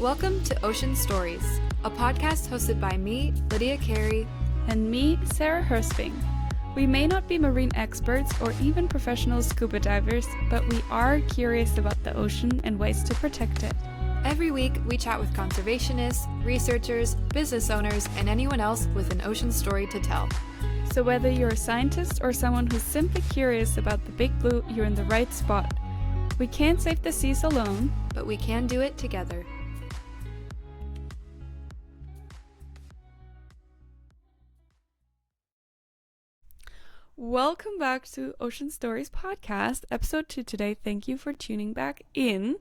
Welcome to Ocean Stories, a podcast hosted by me, Lydia Carey, and me, Sarah Hersping. We may not be marine experts or even professional scuba divers, but we are curious about the ocean and ways to protect it. Every week, we chat with conservationists, researchers, business owners, and anyone else with an ocean story to tell. So whether you're a scientist or someone who's simply curious about the big blue, you're in the right spot. We can't save the seas alone, but we can do it together. Welcome back to Ocean Stories podcast, episode 2 today. Thank you for tuning back in.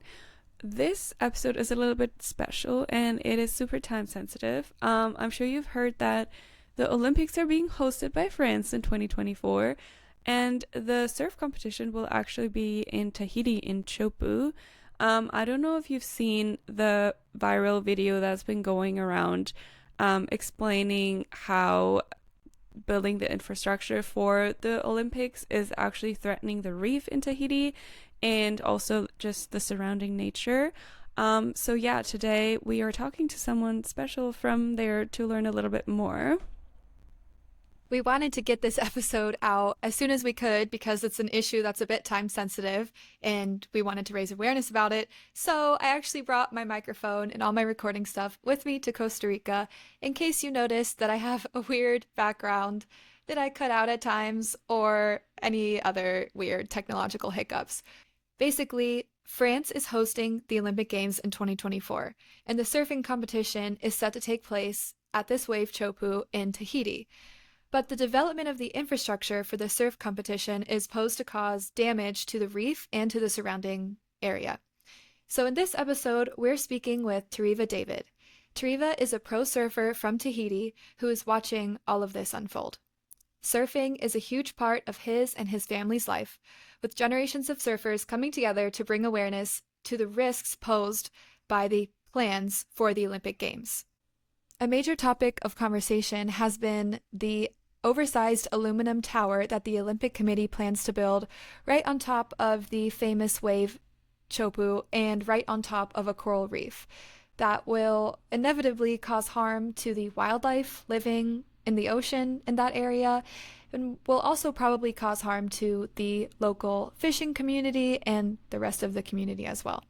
This episode is a little bit special and it is super time sensitive. I'm sure you've heard that the Olympics are being hosted by France in 2024, and the surf competition will actually be in Tahiti in Teahupo'o. I don't know if you've seen the viral video that's been going around explaining how building the infrastructure for the Olympics is actually threatening the reef in Tahiti and also just the surrounding nature. So yeah, today we are talking to someone special from there to learn a little bit more. We wanted to get this episode out as soon as we could because it's an issue that's a bit time sensitive and we wanted to raise awareness about it. So I actually brought my microphone and all my recording stuff with me to Costa Rica in case you noticed that I have a weird background that I cut out at times or any other weird technological hiccups. Basically, France is hosting the Olympic Games in 2024 and the surfing competition is set to take place at this wave Teahupo'o in Tahiti. But the development of the infrastructure for the surf competition is posed to cause damage to the reef and to the surrounding area. So in this episode, we're speaking with Tereva David. Tereva is a pro surfer from Tahiti who is watching all of this unfold. Surfing is a huge part of his and his family's life, with generations of surfers coming together to bring awareness to the risks posed by the plans for the Olympic Games. A major topic of conversation has been the oversized aluminum tower that the Olympic Committee plans to build right on top of the famous wave Teahupo'o and right on top of a coral reef that will inevitably cause harm to the wildlife living in the ocean in that area and will also probably cause harm to the local fishing community and the rest of the community as well.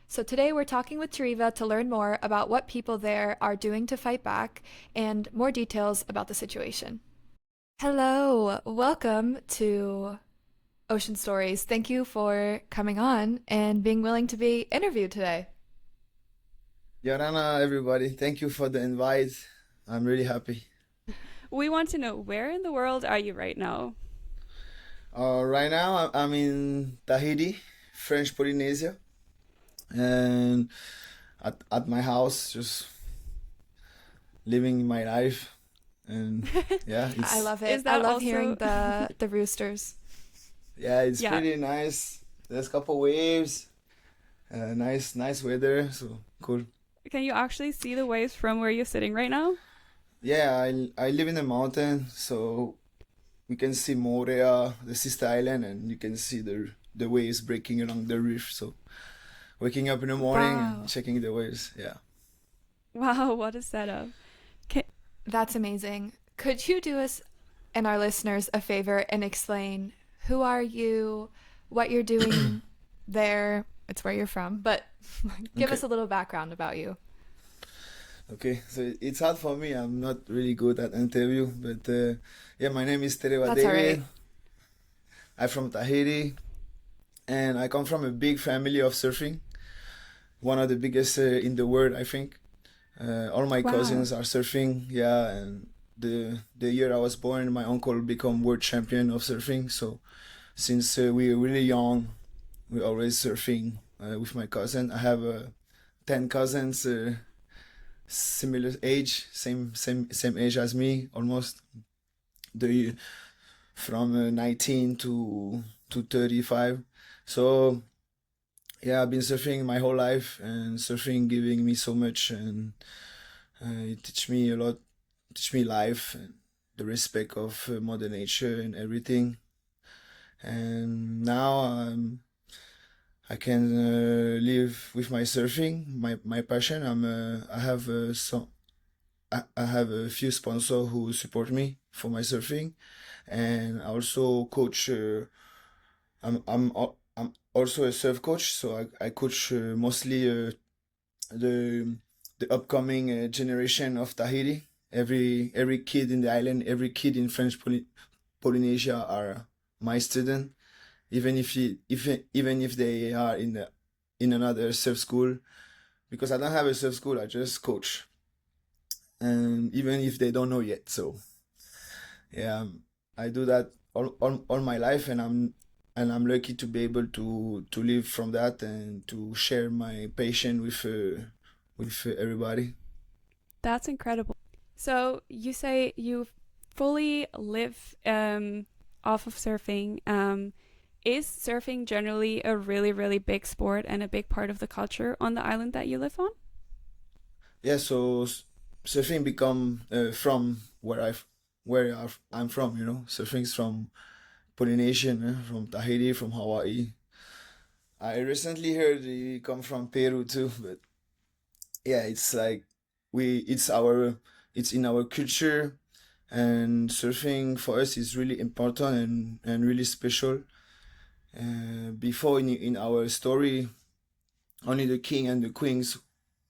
So today we're talking with Tereva to learn more about what people there are doing to fight back and more details about the situation. Hello, welcome to Ocean Stories. Thank you for coming on and being willing to be interviewed today. Yorana, everybody, thank you for the invite. I'm really happy. We want to know, where in the world are you right now? Right now, I'm in Tahiti, French Polynesia. And at my house, just living my life, and yeah, I love it. I love hearing the roosters. Yeah, it's pretty nice. There's a couple waves, nice weather, so cool. Can you actually see the waves from where you're sitting right now? Yeah, I live in the mountain, so we can see Morea, the sister island, and you can see the waves breaking along the reef. So waking up in the morning and checking the waves, yeah. Wow, what a setup. That's amazing. Could you do us and our listeners a favor and explain who are you, what you're doing there? It's where you're from, but give us a little background about you. Okay, so it's hard for me. I'm not really good at interview, but yeah, my name is Tereva That's David. All right. I'm from Tahiti, and I come from a big family of surfing. One of the biggest in the world, I think. All my cousins are surfing, yeah, and the year I was born, my uncle became world champion of surfing. So since we were really young, we always surfing with my cousin. I have 10 cousins, similar age, same age as me, almost. From 19 to 35. So yeah, I've been surfing my whole life, and surfing giving me so much, and it teach me a lot, teach me life and the respect of Mother Nature and everything. And now I can live with my surfing, my passion. I have I have a few sponsors who support me for my surfing, and I also coach. I'm also a surf coach, so I coach mostly the the upcoming generation of Tahiti. Every kid in the island, every kid in Polynesia are my student, even if they are in another surf school, because I don't have a surf school, I just coach, and even if they don't know yet. So yeah, I do that all my life, and I'm lucky to be able to live from that and to share my passion with everybody. That's incredible. So you say you fully live off of surfing. Is surfing generally a really, really big sport and a big part of the culture on the island that you live on? Yeah, so surfing become from I'm from. Surfing's from Polynesian, from Tahiti, from Hawaii. I recently heard he come from Peru too, but yeah, it's like it's in our culture, and surfing for us is really important and really special. Before in our story, only the king and the queens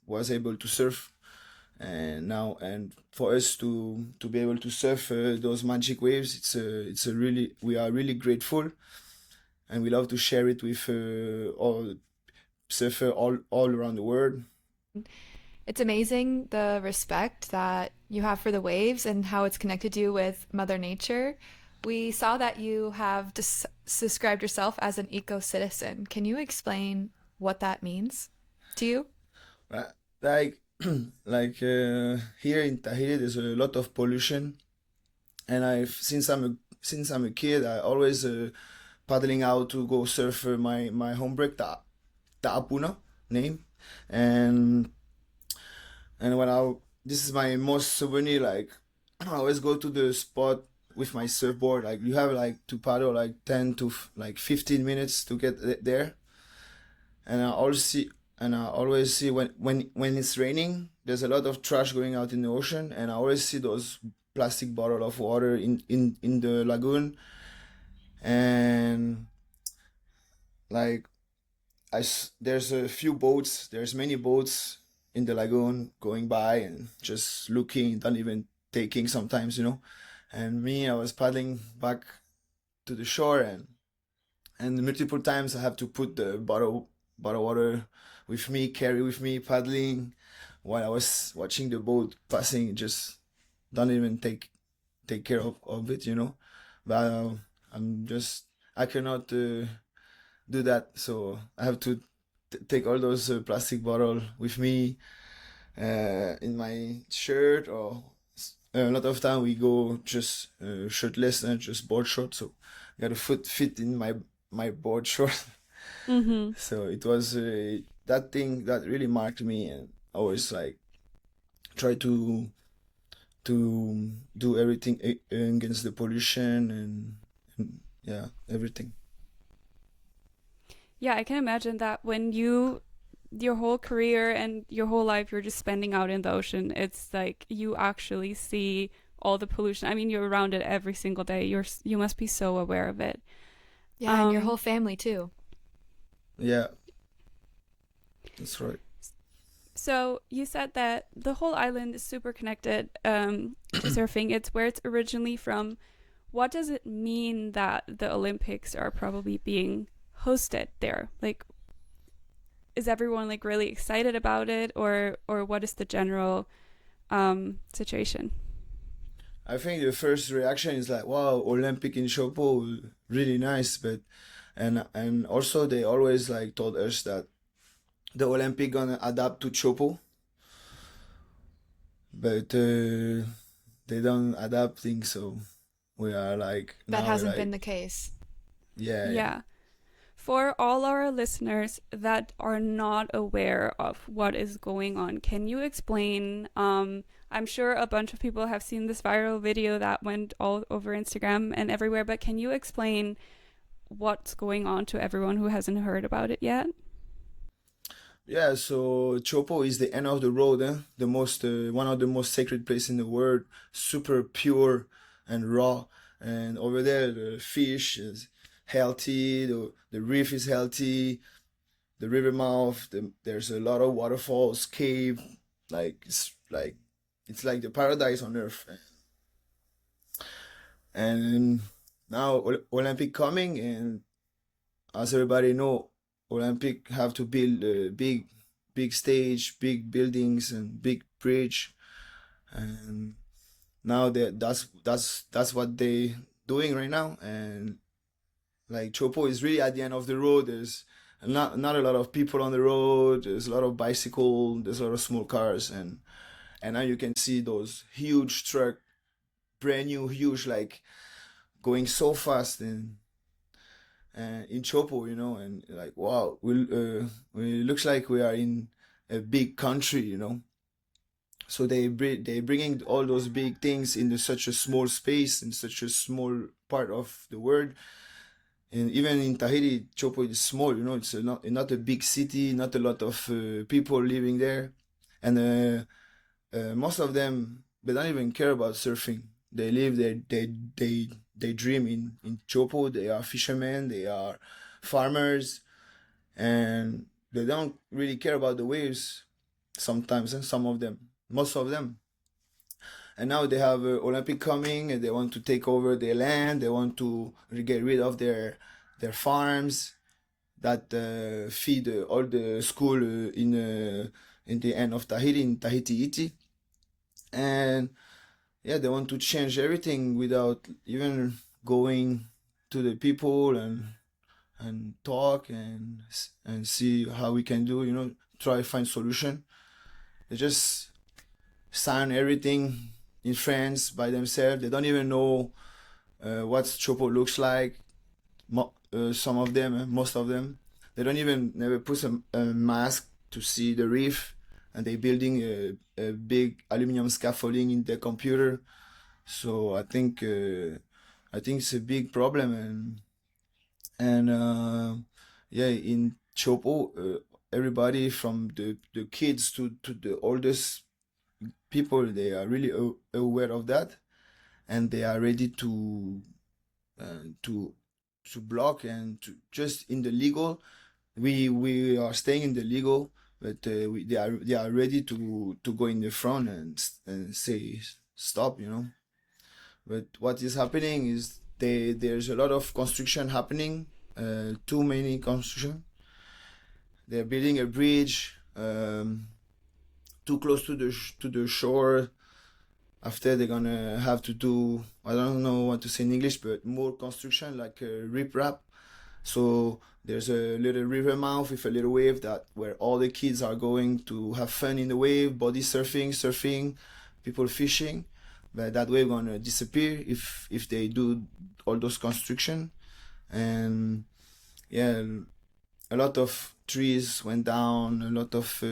was able to surf, and for us to be able to surf those magic waves, it's a really we are really grateful, and we love to share it with all surfer all around the world. It's amazing the respect that you have for the waves and how it's connected you with Mother Nature. We saw that you have described yourself as an eco citizen. Can you explain what that means to you? Uh, like here in Tahiti, there's a lot of pollution, and I've since I'm a kid, I always paddling out to go surf my home break, Ta'apuna name, and when I this is my most souvenir. Like I always go to the spot with my surfboard. Like you have like to paddle like 10 to 15 minutes to get there, and I always see when it's raining, there's a lot of trash going out in the ocean, and I always see those plastic bottle of water in the lagoon, and like there's a few boats, there's many boats in the lagoon going by and just looking, not even taking sometimes, and me, I was paddling back to the shore, and multiple times I have to put the bottle water with me, carry with me, paddling while I was watching the boat passing. Just don't even take care of it. But I'm just I cannot do that, so I have to take all those plastic bottle with me in my shirt, or a lot of time we go just shirtless and just board short, so I got to fit in my board short. Mm-hmm. So it was that thing that really marked me, and I always like try to do everything against the pollution, and yeah, everything. Yeah, I can imagine that when your whole career and your whole life, you're just spending out in the ocean, it's like you actually see all the pollution. I mean, you're around it every single day. You must be so aware of it. Yeah, and your whole family too. Yeah, that's right. So you said that the whole island is super connected to surfing. It's where it's originally from. What does it mean that the Olympics are probably being hosted there? Like, is everyone like really excited about it, or what is the general situation? I think the first reaction is like, wow, Olympic in Teahupo'o, really nice. But and also they always like told us that the Olympic gonna adapt to Teahupo'o, but they don't adapt things. So we are like That now hasn't been like the case. yeah. Yeah. For all our listeners that are not aware of what is going on, can you explain? I'm sure a bunch of people have seen this viral video that went all over Instagram and everywhere, but can you explain what's going on to everyone who hasn't heard about it yet? Yeah, so Teahupo'o is the end of the road, the most one of the most sacred places in the world, super pure and raw. And over there, the fish is healthy, the reef is healthy, the river mouth, there's a lot of waterfalls, cave, like it's like the paradise on earth. And now Olympic coming, and as everybody know, Olympic have to build a big stage, big buildings, and big bridge. And now that's what they doing right now. And like Chopo is really at the end of the road. There's not a lot of people on the road. There's a lot of bicycle. There's a lot of small cars, and now you can see those huge truck, brand new, huge, like going so fast and in Chopo, and like wow, we looks like we are in a big country, So they bringing all those big things into such a small space, in such a small part of the world. And even in Tahiti, Chopo is small, it's not a big city, not a lot of people living there, and most of them they don't even care about surfing. They live there, they dream in Chopo. They are fishermen, they are farmers, and they don't really care about the waves sometimes, and some of them, most of them. And now they have Olympic coming, and they want to take over their land. They want to get rid of their farms that feed all the school in the end of Tahiti, in Tahiti. And yeah, they want to change everything without even going to the people and talk and see how we can do, try to find solution. They just sign everything in France by themselves. They don't even know what Chopo looks like. Some of them, most of them, they don't even never put a mask to see the reef, and they building a big aluminum scaffolding in their computer. So I think it's a big problem, and yeah, in Chopo, everybody from the kids to the oldest people, they are really aware of that, and they are ready uh, to to block and to just in the legal. We are staying in the legal, but they are ready to go in the front and say stop. But what is happening is there's a lot of construction happening. Too many construction. They're building a bridge too close to the shore. After they're gonna have to do, I don't know what to say in English, but more construction like a rip-rap. So there's a little river mouth with a little wave that where all the kids are going to have fun in the wave, body surfing, people fishing. But that wave gonna disappear if they do all those construction. And yeah, a lot of trees went down, a lot of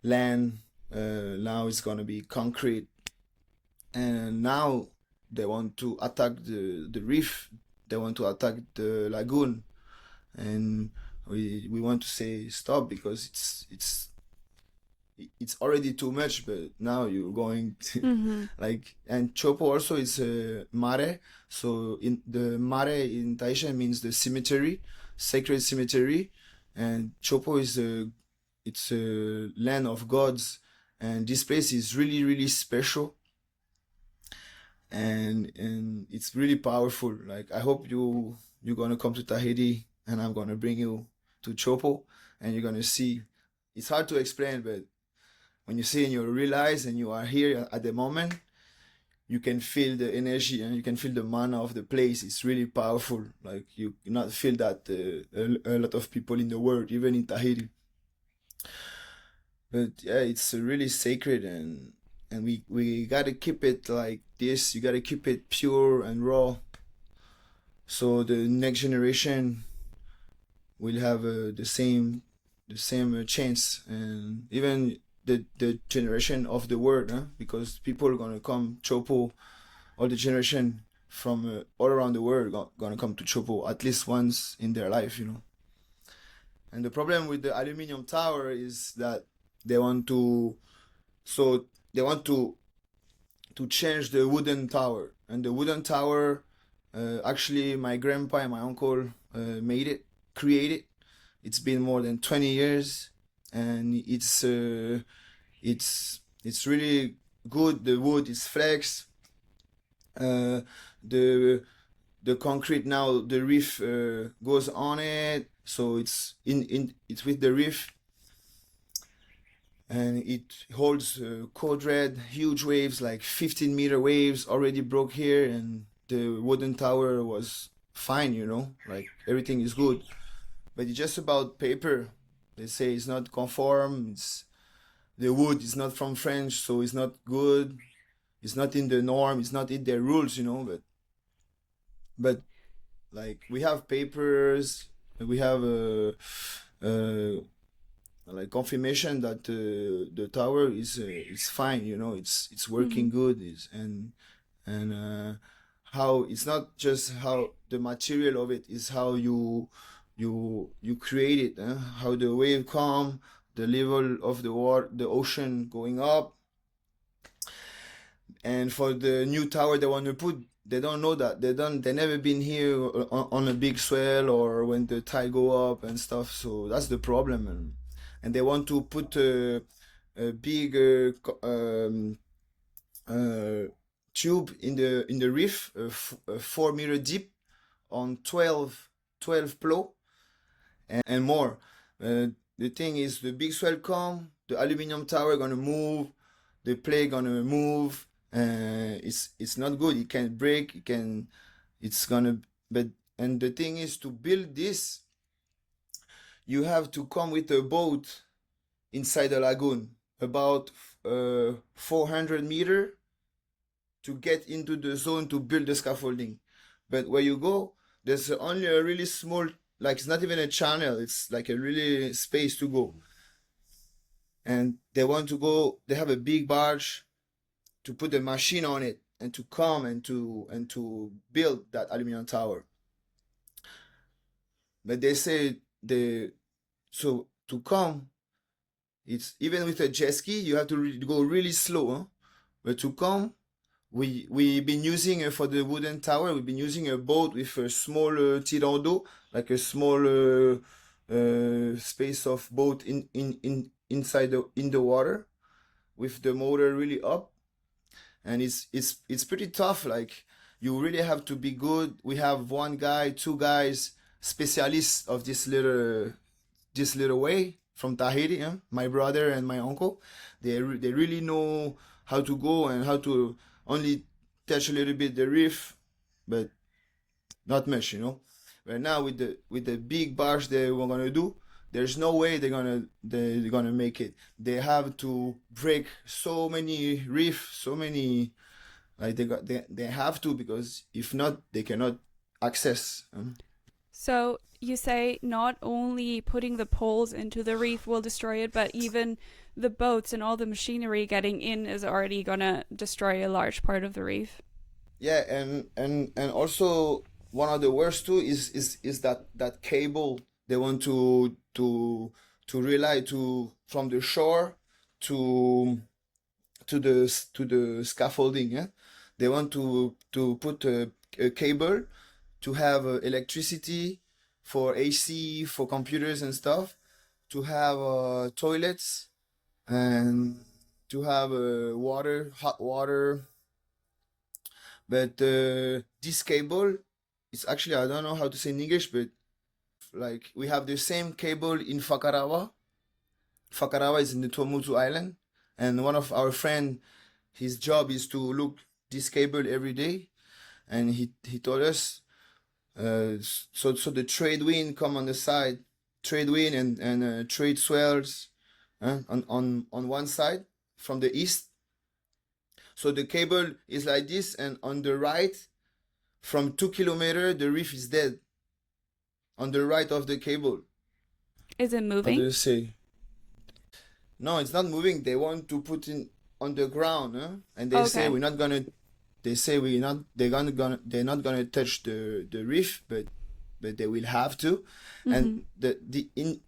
land. Now it's gonna be concrete, and now they want to attack the reef. They want to attack the lagoon, and we want to say stop because it's already too much. But now you're going to like, and Chopo also is a mare. So in the mare in Tahitian means the cemetery, sacred cemetery, and Chopo is it's a land of gods, and this place is really really special, and it's really powerful. Like I hope you're gonna come to Tahiti, and I'm gonna bring you to Chopo, and you're gonna see. It's hard to explain, but when you see and you realize and you are here at the moment, you can feel the energy and you can feel the mana of the place. It's really powerful. Like you not feel that a lot of people in the world, even in Tahiti. But yeah, it's really sacred, and we gotta keep it like this. You gotta keep it pure and raw, so the next generation will have the same chance, and even the generation of the world, huh? Because people are gonna come Chopo, all the generation from all around the world gonna come to Teahupo'o at least once in their life, you know. And the problem with the aluminium tower is that they want to, so they want to change the wooden tower. And the wooden tower, actually, my grandpa and my uncle made it, created. It's been more than 20 years, and it's really good. The wood is flex. The concrete now, the reef goes on it, so it's with the reef, and it holds code red, huge waves, like 15-meter waves already broke here, and the wooden tower was fine, you know, like everything is good. But it's just about paper. They say it's not conform, the wood is not from French, so it's not good. It's not in the norm, it's not in their rules, you know, but like we have papers, we have like confirmation that the tower is fine, you know, it's working good, and how it's not just how the material of it is, how you create it, how the wave come, the level of the water, the ocean going up. And for the new tower they want to put, they don't know that, they never been here on a big swell or when the tide go up and stuff, so that's the problem. And they want to put a big tube in the reef, 4 meter deep, on 12 plow and more. The thing is, the big swell come, the aluminium tower gonna move, the plate gonna move. It's not good. It can break. It's gonna. But and the thing is, to build this, you have to come with a boat inside the lagoon, about 400 meter, to get into the zone to build the scaffolding. But where you go, there's only a really small, like it's not even a channel. It's like a really space to go. And they want to go. They have a big barge to put the machine on it and to come and to build that aluminum tower. But they say so to come, it's even with a jet ski, you have to go really slow, huh? But to come, we've been using for the wooden tower, we've been using a boat with a small tirando, like a small space of boat inside in the water, with the motor really up. And it's pretty tough. Like, you really have to be good. We have one guy, two guys, specialists of this little way from Tahiti. My brother and my uncle, they really know how to go and how to only touch a little bit the reef, but not much, you know. But now with the big barge they were gonna do, there's no way they're gonna make it. They have to break so many reef, so many, like they have to, because if not, they cannot access. So you say not only putting the poles into the reef will destroy it, but even the boats and all the machinery getting in is already gonna destroy a large part of the reef. Yeah, and also one of the worst too is that cable they want to rely to from the shore to the scaffolding. Yeah, they want to put a cable to have electricity for AC, for computers and stuff, to have toilets, and to have water, hot water. But this cable, it's actually, I don't know how to say in English, but like we have the same cable in Fakarawa. Fakarawa is in the Tuamotu Island, and one of our friend, his job is to look this cable every day, and he told us, so the trade wind come on the side, trade wind and trade swells on one side from the east. So the cable is like this, and on the right, from 2 kilometers, the reef is dead. On the right of the cable. Is it moving? How do you say? No, it's not moving. They want to put it on the ground, and they say we're not gonna they say they're not gonna touch the reef, but they will have to. And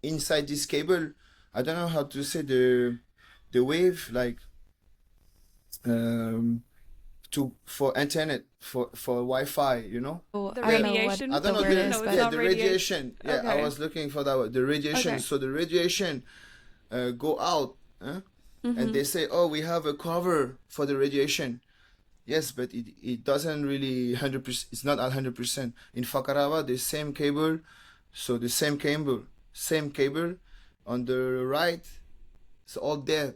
inside this cable, I don't know how to say the wave, like um for internet, for Wi-Fi, you know. Oh, The I don't know what radiation? I don't the know word the is, No, it's but not the radiation. radiation. Yeah, I Okay. was looking for that word, the radiation. Okay. So the radiation go out, huh? And they say, oh, we have a cover for the radiation. Yes, but it doesn't really 100%. It's not 100%. In Fakarava, the same cable, so the same cable on the right, it's all dead.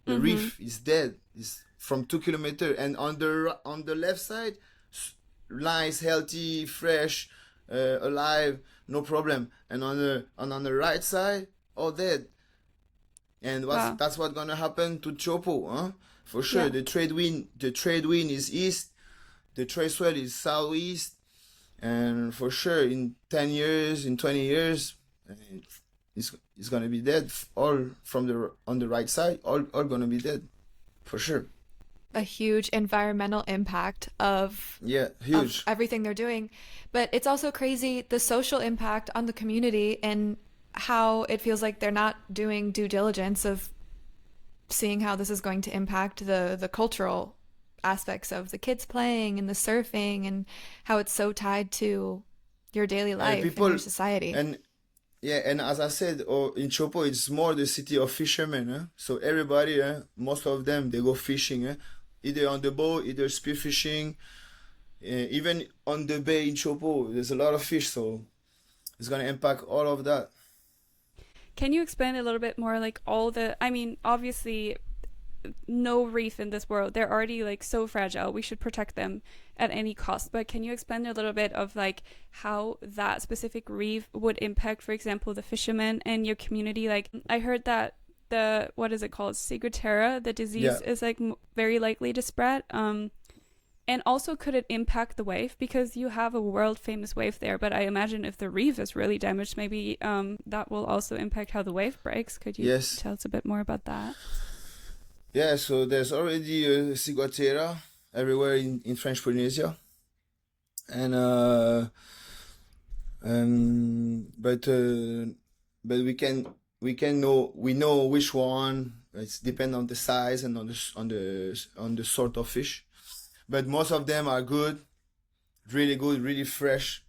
The reef is dead. It's from 2 kilometers, and on the left side, nice, healthy, fresh, alive, no problem. And on the right side, all dead. And Wow. that's what's gonna happen to Chopo, huh? For sure. Yeah. The trade wind is east, the trade swell is southeast, and for sure in 10 years, in 20 years, it's gonna be dead. All from the on the right side, all gonna be dead, for sure. a huge environmental impact Yeah, of huge. everything they're doing. But it's also crazy the social impact on the community and how it feels like they're not doing due diligence of seeing how this is going to impact the cultural aspects of the kids playing and the surfing and how it's so tied to your daily life and your People society. and yeah, and as I said, in Chopo, it's more the city of fishermen. So everybody, most of them, they go fishing. Either on the boat, either spearfishing. Even on the bay in Chopo, there's a lot of fish, so it's gonna impact all of that. Can you explain a little bit more, like all the, I mean, obviously no reef in this world, they're already like so fragile, we should protect them at any cost, but can you explain a little bit of like how that specific reef would impact, for example, the fishermen and your community? Like I heard that the, what is it called, ciguatera, the Yeah. disease is like very likely to spread, and also could it impact the wave, because you have a world famous wave there, but I imagine if the reef is really damaged, maybe that will also impact how the wave breaks. Could you Yes. tell us a bit more about that? Yeah, so there's already ciguatera everywhere in French Polynesia. And but we know which one. It's depend on the size and on the sort of fish. But most of them are good, really fresh.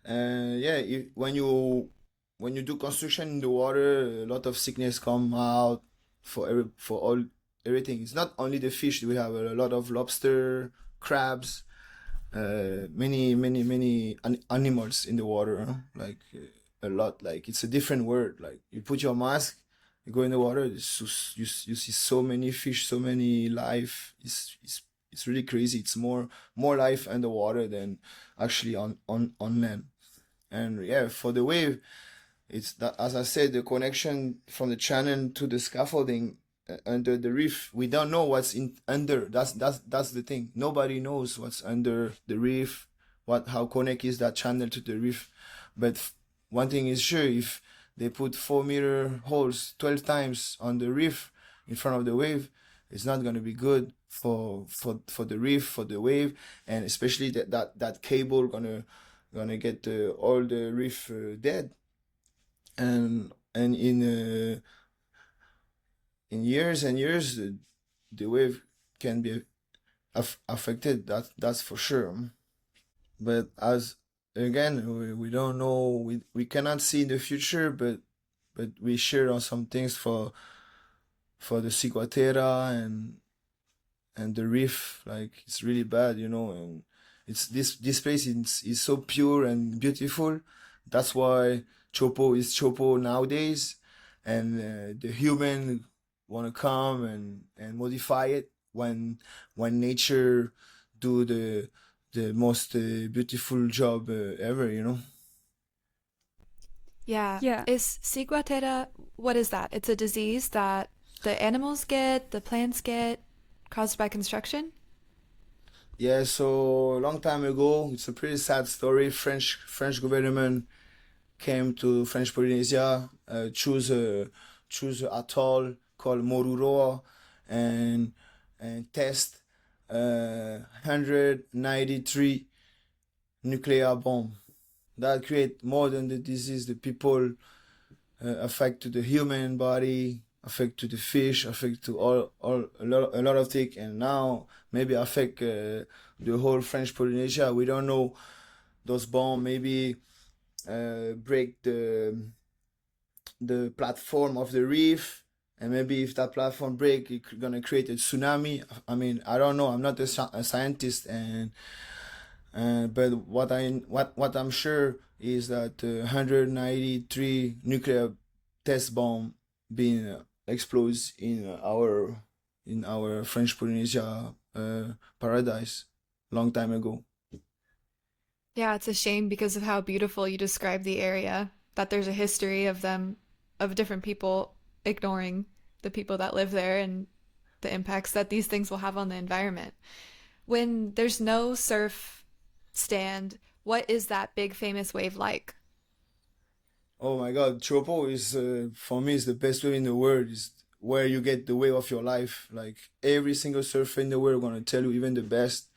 Yeah, when you do construction in the water, a lot of sickness come out for everything. It's not only the fish. We have a lot of lobster, crabs, many animals in the water. Like a lot. Like it's a different word. Like you put your mask, you go in the water, you see so many fish, so many life. It's really crazy. It's more life underwater than actually on land. And yeah, for the wave, it's that, as I said, the connection from the channel to the scaffolding under the reef. We don't know what's in under. That's the thing. Nobody knows what's under the reef. How connect is that channel to the reef. But one thing is sure: if they put 4 meter holes 12 times on the reef in front of the wave, it's not gonna be good for the reef, for the wave, and especially that cable gonna get all the reef dead. And in years and years, the wave can be affected. That's for sure. But as again, we don't know. We cannot see in the future, but we share on some things for the ciguatera and the reef. Like it's really bad, and it's this place is so pure and beautiful. That's why Chopo is Chopo nowadays, and the human want to come and modify it when nature do the most beautiful job ever. Yeah. Yeah. Is ciguatera, what is that? It's a disease that the animals get, the plants get, caused by construction? Yeah, so a long time ago, it's a pretty sad story. French government came to French Polynesia, choose a atoll called Moruroa, and test 193 nuclear bomb that create more than the disease. The people affect to the human body, affect to the fish, affect to a lot of things, and now maybe affect the whole French Polynesia. We don't know. Those bombs maybe break the platform of the reef, and maybe if that platform break, it's gonna create a tsunami. I mean, I don't know. I'm not a scientist, and but what I'm sure is that 193 nuclear test bomb being exploded in our French Polynesia paradise long time ago. Yeah, it's a shame because of how beautiful you describe the area, that there's a history of them, of different people ignoring the people that live there and the impacts that these things will have on the environment. When there's no surf stand, what is that big famous wave like? Oh my God, Teahupo'o is for me is the best wave in the world. Is where you get the wave of your life. Like every single surfer in the world gonna tell you, even the best,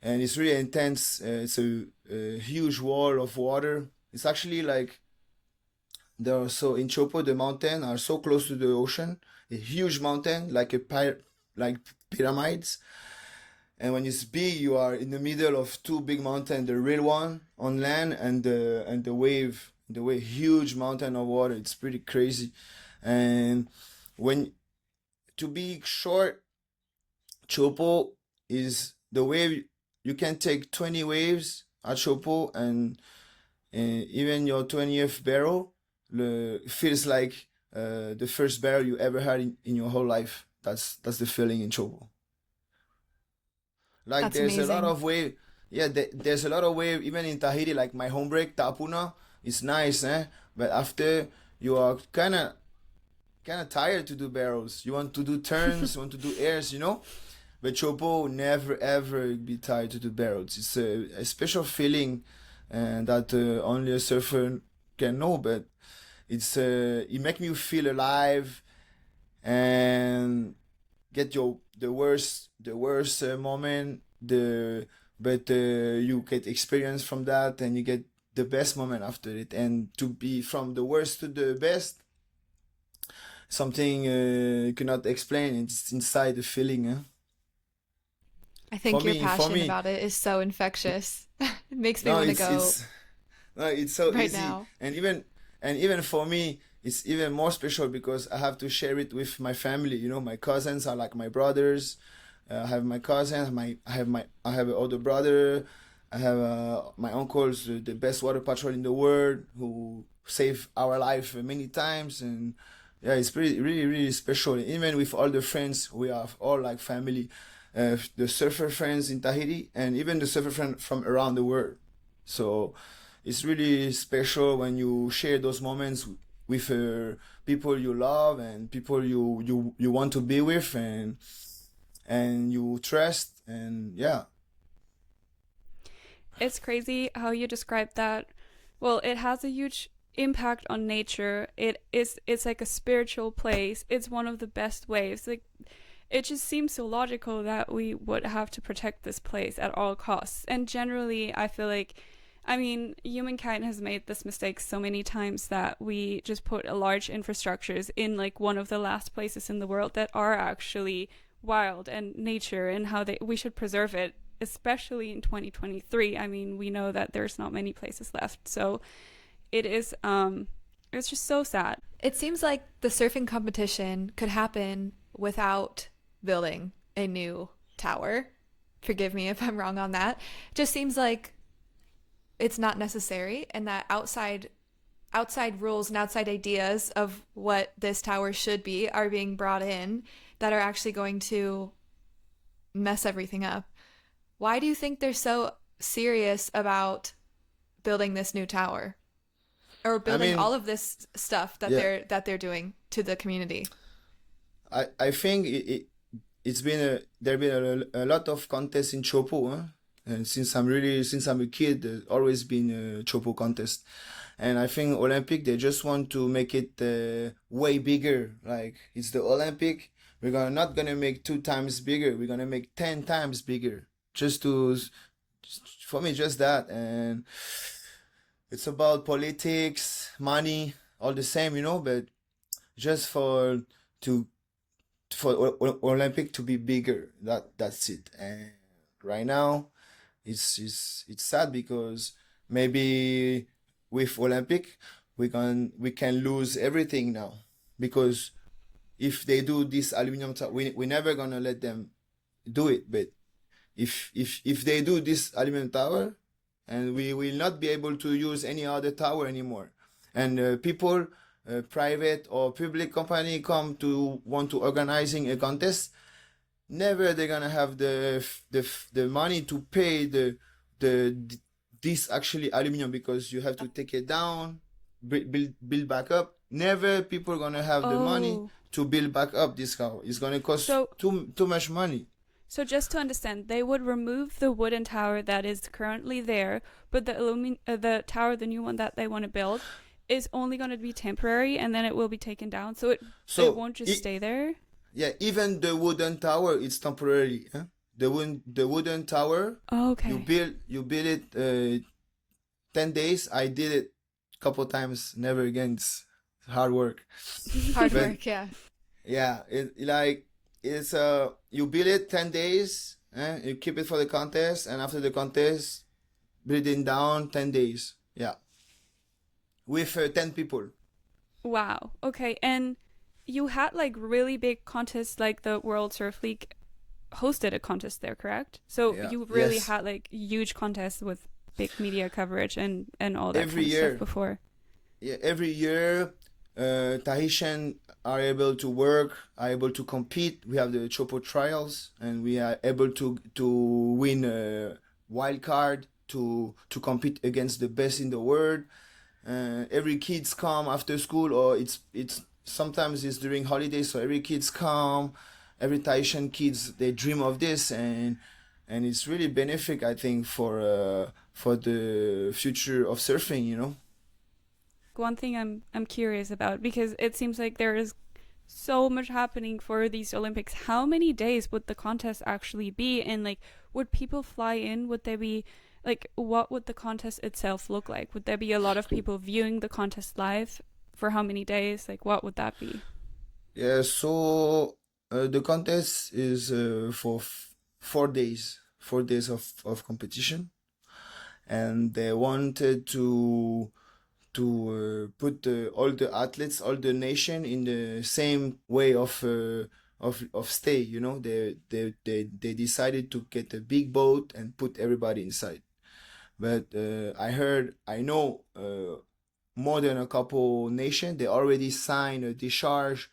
and it's really intense. It's a huge wall of water. It's actually like there are so in Chopo the mountain are so close to the ocean, a huge mountain like like pyramids. And when it's big, you are in the middle of two big mountains, the real one on land and the wave, huge mountain of water. It's pretty crazy. And when to be short, Chopo is the wave. You can take 20 waves at Chopo, and even your 20th barrel feels like the first barrel you ever had in your whole life. That's the feeling in Chopo. Like That's there's a lot amazing. of wave. Yeah, there's a lot of wave even in Tahiti. Like my home break, Tapuna, it's nice, eh? But after you are kind of tired to do barrels. You want to do turns, you want to do airs, you know. But Chopo never ever be tired to do barrels. It's a special feeling, that only a surfer can know. But it make me feel alive and get your the worst moment, but you get experience from that, and you get the best moment after it. And to be from the worst to the best, something you cannot explain. It's inside the feeling, eh? I For think your me, for passion me, about it is so infectious. It makes me no, want to it's go it's no, it's so right easy, now. and even for me, it's even more special because I have to share it with my family. You know, my cousins are like my brothers. I have my cousins. I have an older brother. I have my uncle's the best water patrol in the world who saved our life many times, and yeah, it's pretty really really special. Even with all the friends, we are all like family. The surfer friends in Tahiti, and even the surfer friend from around the world. So it's really special when you share those moments with people you love and people you want to be with, and you trust, and yeah. It's crazy how you describe that. Well, it has a huge impact on nature. It's like a spiritual place. It's one of the best waves. Like it just seems so logical that we would have to protect this place at all costs. And generally, I feel like, I mean, humankind has made this mistake so many times that we just put a large infrastructures in like one of the last places in the world that are actually wild and nature, and how we should preserve it, especially in 2023. I mean, we know that there's not many places left. So it is it's just so sad. It seems like the surfing competition could happen without building a new tower. Forgive me if I'm wrong on that. Just seems like it's not necessary, and that outside rules and outside ideas of what this tower should be are being brought in that are actually going to mess everything up. Why do you think they're so serious about building this new tower or I building all mean, of this stuff that yeah, they're doing to the community? I think it's been there been a lot of contests in Chopo, huh? And since I'm a kid, there's always been a Chopo contest, and I think Olympic they just want to make it way bigger. Like it's the Olympic, not gonna make 2 times bigger. We're gonna make 10 times bigger. Just to, for me, just that. And it's about politics, money, all the same, but just to Olympic to be bigger. That's it. And right now, it's sad because maybe with Olympic we can lose everything now, because if they do this aluminum we're never gonna let them do it. But if they do this aluminum tower, and we will not be able to use any other tower anymore, and people, private or public company, come to want to organizing a contest, never they're gonna have the money to pay the this actually aluminum, because you have to take it down, build back up. Never people gonna have the money Oh, to build back up this car. It's gonna cost so too much money. so just to understand, they would remove the wooden tower that is currently there, but the tower, the new one that they want to build, is only going to be temporary, and then it will be taken down. So it So won't just stay there. yeah, even the wooden tower, it's temporary. Huh? The wooden tower, Oh, you okay. build it 10 days. I did it a couple times. Never again. It's hard work. Hard But work, yeah. yeah, it's you build it 10 days. You keep it for the contest, and after the contest, build it down 10 days. Yeah, with 10 people. Wow. Okay. And you had like really big contests, like the World Surf League hosted a contest there, correct? So Yeah. you really Yes. had like huge contests with big media coverage and all that Every kind of stuff year. before. Yeah, every year, Tahitian are able to work, are able to compete. We have the Chopo trials, and we are able to win a wild card to compete against the best in the world. Every kids come after school, or it's sometimes it's during holidays, so every kids come. Every Tahitian kids, they dream of this, and it's really benefic, I think, for the future of surfing. One thing I'm curious about, because it seems like there is so much happening for these Olympics. How many days would the contest actually be? And like, would people fly in? Would there be like, what would the contest itself look like? Would there be a lot of people viewing the contest live for how many days? Like, what would that be? Yeah, so the contest is for 4 days, 4 days of competition, and they wanted to put all the athletes, all the nation in the same way of stay. They decided to get a big boat and put everybody inside. But I know more than a couple nations, they already signed a discharge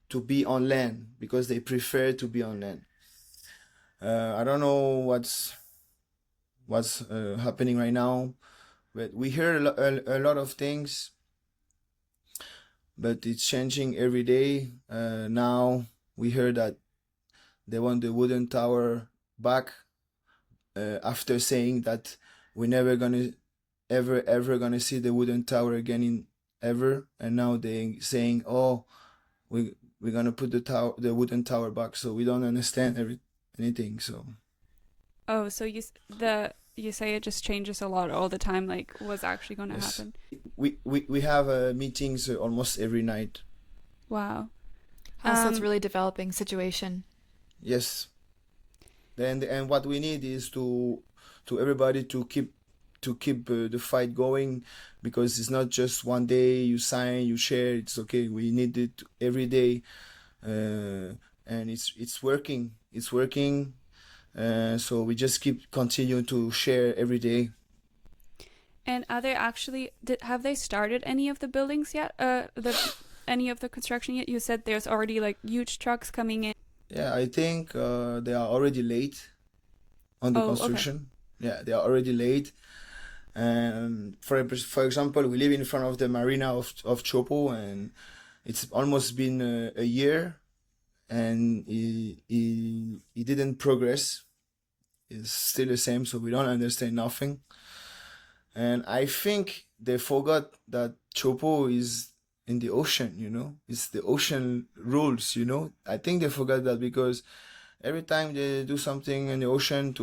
to be on land because they prefer to be on land. I don't know what's happening right now, but we hear a lot of things, but it's changing every day. Now we heard that they want the wooden tower back, after saying that we're never gonna ever gonna see the wooden tower again in ever, and now they saying, oh, we're gonna put the wooden tower back. So we don't understand anything. So Oh, so you say it just changes a lot all the time. Like, what's actually going to yes, happen? we have meetings almost every night. Wow. So it's Um, really developing situation. Yes. Then and what we need is to everybody to keep the fight going, because it's not just one day you sign, you share. It's okay. We need it every day, and it's working. It's working. So we just keep continue to share every day. and are they actually have they started any of the buildings yet? Any of the construction yet? You said there's already like huge trucks coming in. Yeah, I think they are already late on the Oh, okay. construction. Yeah, they are already late. And for example, we live in front of the marina of Chopo, and it's almost been a year, and he didn't progress. It's still the same, so we don't understand nothing. And I think they forgot that Chopo in the ocean, it's the ocean rules, I think they forgot that because every time they do something in the ocean,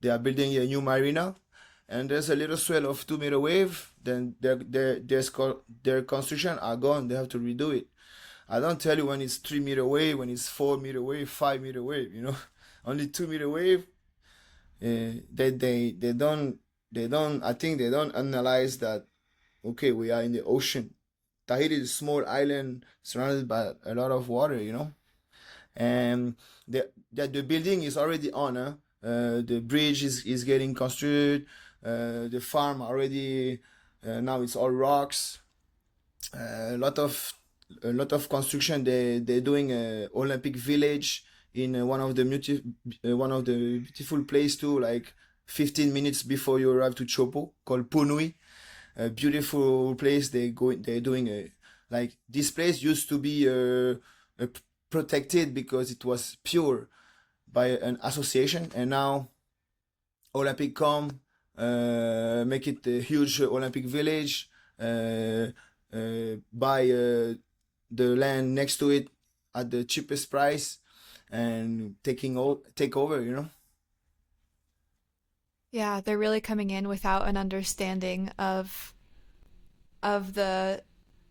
they are building a new marina, and there's a little swell of 2 meter wave, then their construction are gone. They have to redo it. I don't tell you when it's 3 meter wave, when it's 4 meter wave, 5 meter wave. Only 2 meter wave. They don't. I think they don't analyze that. Okay, we are in the ocean. Tahiti is a small island surrounded by a lot of water. And the building is already on. The bridge is getting constructed. The farm already now it's all rocks. A lot of construction. They're doing a Olympic village in one of the beautiful place too, like 15 minutes before you arrive to Chopo, called Punui. A beautiful place. They're doing like this place used to be protected because it was pure by an association, and now Olympic come, make it a huge Olympic village, buy the land next to it at the cheapest price, and take over. Yeah, they're really coming in without an understanding of the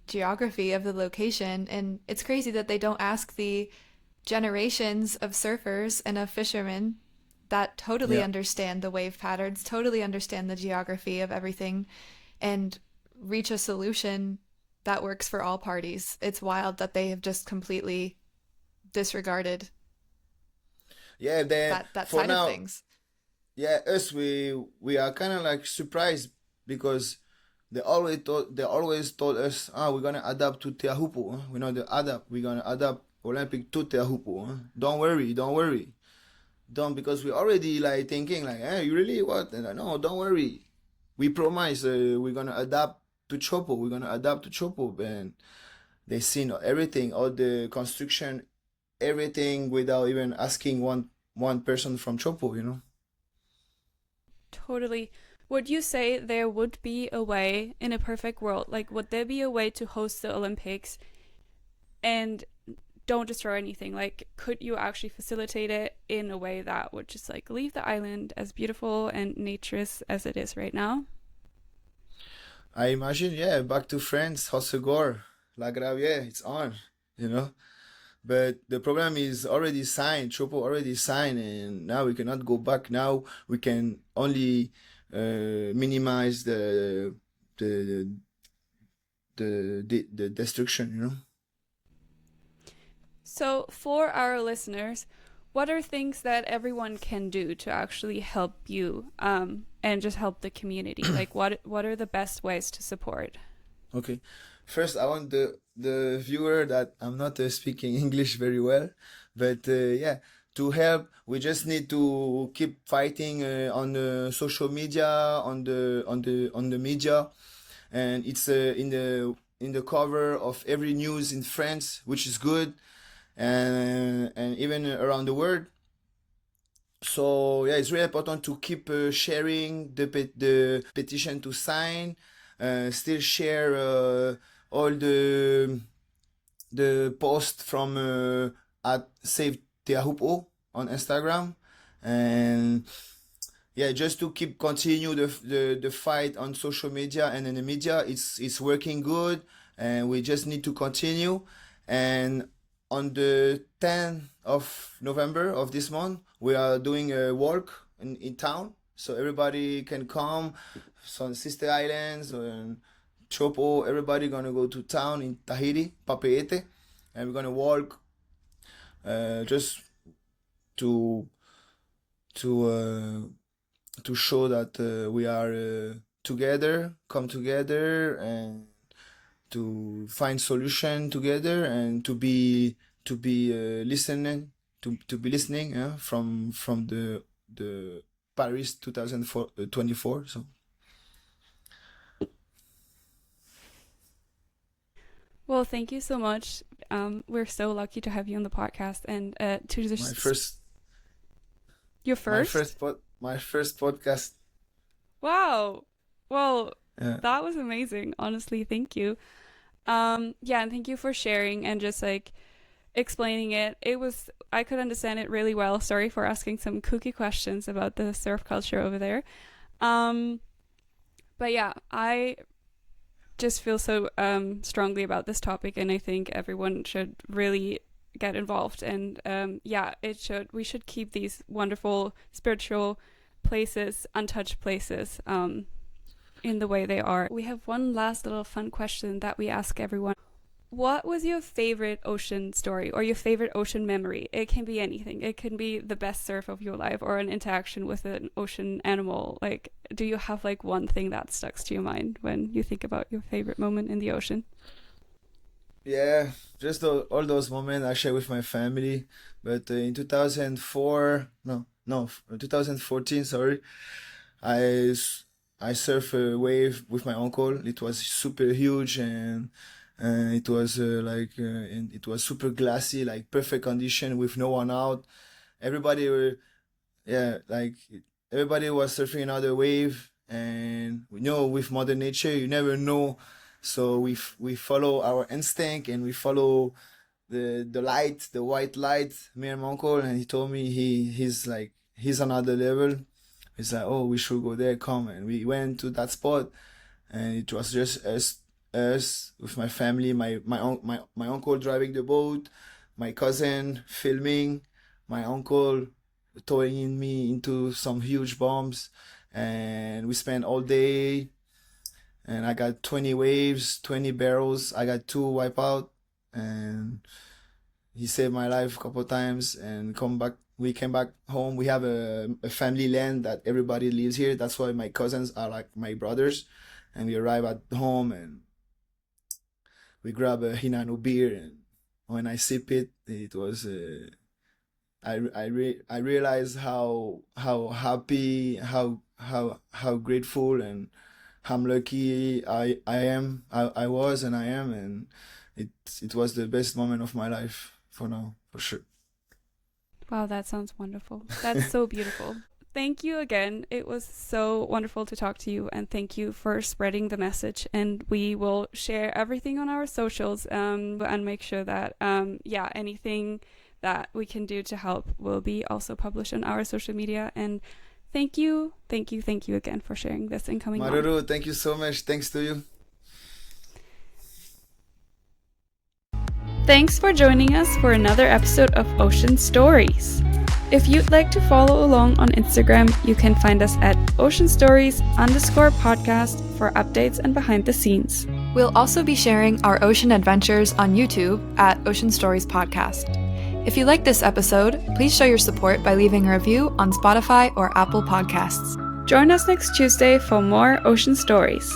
geography of the location, and it's crazy that they don't ask the generations of surfers and of fishermen that totally Yeah. understand the wave patterns, totally understand the geography of everything, and reach a solution that works for all parties. It's wild that they have just completely disregarded Yeah, that for side of now, things. yeah, us we are kind of like surprised because they always told us, we're gonna adapt to Teahupo'o. Huh? We're gonna adapt Olympic to Teahupo'o. Huh? Don't worry, don't, because we already like thinking like, hey, you really what? And no, don't worry, we promise we're gonna adapt to Chopo. We're gonna adapt to Chopo, and they seen everything, all the construction, everything without even asking one person from Chopo. Totally. Would you say there would be a way in a perfect world? Like, would there be a way to host the Olympics and don't destroy anything? Like, could you actually facilitate it in a way that would just like leave the island as beautiful and naturist as it is right now? I imagine, yeah, back to France, Hossegor, La Gravière, it's on, you know. But the problem is already signed, Chopo already signed, and now we cannot go back. Now we can only minimize the the destruction. So, for our listeners, what are things that everyone can do to actually help you and just help the community? Like, what are the best ways to support? Okay. First, I want the viewer that I'm not speaking English very well, but yeah, to help, we just need to keep fighting on the social media, on the media, and it's in the cover of every news in France, which is good, and even around the world. So yeah, it's really important to keep sharing the petition to sign. Still share all the post from at Save Teahupo'o on Instagram, and yeah, just to keep continue the fight on social media and in the media. It's working good, and we just need to continue. And on the 10th of November of this month, we are doing a walk in town, so everybody can come. Some sister islands and Chopo, everybody gonna go to town in Tahiti, Papeete, and we're gonna walk just to to to show that we are together, come together, and to find solution together, and to be listening, to be listening, from the Paris 2024. So Well, thank you so much. We're so lucky to have you on the podcast and to my just first your my first. first my first podcast. Wow. Well, Yeah. that was amazing. Honestly, thank you. Yeah, and thank you for sharing and just like explaining it. I could understand it really well. Sorry for asking some kooky questions about the surf culture over there. Um, but yeah, I just feel so strongly about this topic, and I think everyone should really get involved. And yeah, we should keep these wonderful spiritual places, untouched places, in the way they are. We have one last little fun question that we ask everyone. What was your favorite ocean story or your favorite ocean memory? It can be anything. It can be the best surf of your life or an interaction with an ocean animal. Like, do you have like one thing that sticks to your mind when you think about your favorite moment in the ocean? Yeah, just all those moments I share with my family. But in 2004, no, 2014, sorry, I I surf a wave with my uncle. It was super huge, and it was and it was super glassy, like perfect condition with no one out. Everybody were yeah, like everybody was surfing another wave, and we know with Mother Nature you never know. So we follow our instinct and we follow the light, the white light. Me and my uncle, and he told me he's another level. He's like, oh, we should go there, come, and we went to that spot, and it was just us with my family, my uncle driving the boat, my cousin filming, my uncle throwing in me into some huge bombs, and we spent all day. And I got 20 waves, 20 barrels. I got two wipeout, and he saved my life a couple times. And come back, we came back home. We have a family land that everybody lives here. That's why my cousins are like my brothers. And we arrive at home and we grab a Hinano beer. And when I sip it, it was I realized how happy, how grateful, and how lucky I was and I am, and it was the best moment of my life for now, for sure. Wow, that sounds wonderful. That's so beautiful. Thank you again. It was so wonderful to talk to you, and thank you for spreading the message. And we will share everything on our socials, and make sure that yeah, anything that we can do to help will be also published on our social media. And thank you again for sharing this and coming on. Maruru, thank you so much. Thanks to you. Thanks for joining us for another episode of Ocean Stories. If you'd like to follow along on Instagram, you can find us at oceanstories_podcast for updates and behind the scenes. We'll also be sharing our ocean adventures on YouTube at Ocean Stories Podcast. If you like this episode, please show your support by leaving a review on Spotify or Apple Podcasts. Join us next Tuesday for more Ocean Stories.